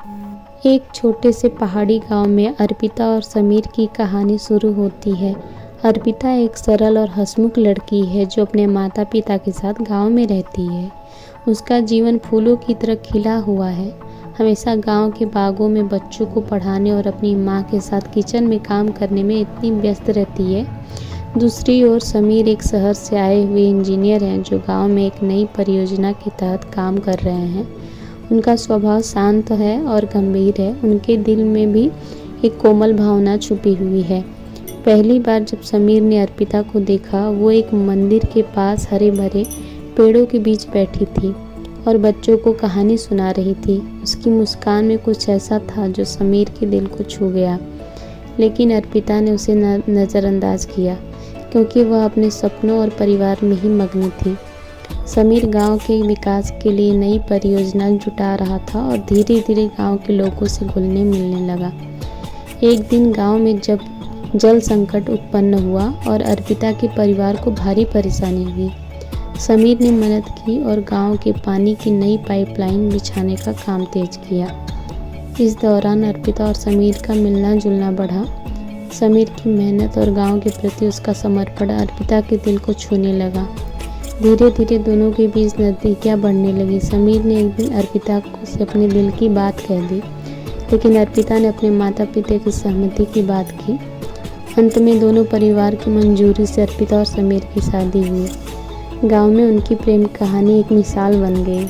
एक छोटे से पहाड़ी गांव में अर्पिता और समीर की कहानी शुरू होती है। अर्पिता एक सरल और हंसमुख लड़की है जो अपने माता पिता के साथ गांव में रहती है। उसका जीवन फूलों की तरह खिला हुआ है। हमेशा गांव के बागों में बच्चों को पढ़ाने और अपनी माँ के साथ किचन में काम करने में इतनी व्यस्त रहती है। दूसरी ओर समीर एक शहर से आए हुए इंजीनियर हैं जो गांव में एक नई परियोजना के तहत काम कर रहे हैं। उनका स्वभाव शांत है और गंभीर है। उनके दिल में भी एक कोमल भावना छुपी हुई है। पहली बार जब समीर ने अर्पिता को देखा, वो एक मंदिर के पास हरे भरे पेड़ों के बीच बैठी थी और बच्चों को कहानी सुना रही थी। उसकी मुस्कान में कुछ ऐसा था जो समीर के दिल को छू गया, लेकिन अर्पिता ने उसे नज़रअंदाज किया क्योंकि वह अपने सपनों और परिवार में ही मग्न थी। समीर गांव के विकास के लिए नई परियोजना जुटा रहा था और धीरे धीरे गांव के लोगों से घुलने मिलने लगा। एक दिन गांव में जब जल संकट उत्पन्न हुआ और अर्पिता के परिवार को भारी परेशानी हुई, समीर ने मदद की और गांव के पानी की नई पाइपलाइन बिछाने का काम तेज किया। इस दौरान अर्पिता और समीर का मिलना जुलना बढ़ा। समीर की मेहनत और गांव के प्रति उसका समर्पण अर्पिता के दिल को छूने लगा। धीरे धीरे दोनों के बीच नज़दीकियाँ बढ़ने लगी। समीर ने एक दिन अर्पिता को से अपने दिल की बात कह दी, लेकिन अर्पिता ने अपने माता पिता की सहमति की बात की। अंत में दोनों परिवार की मंजूरी से अर्पिता और समीर की शादी हुई। गांव में उनकी प्रेम कहानी एक मिसाल बन गई।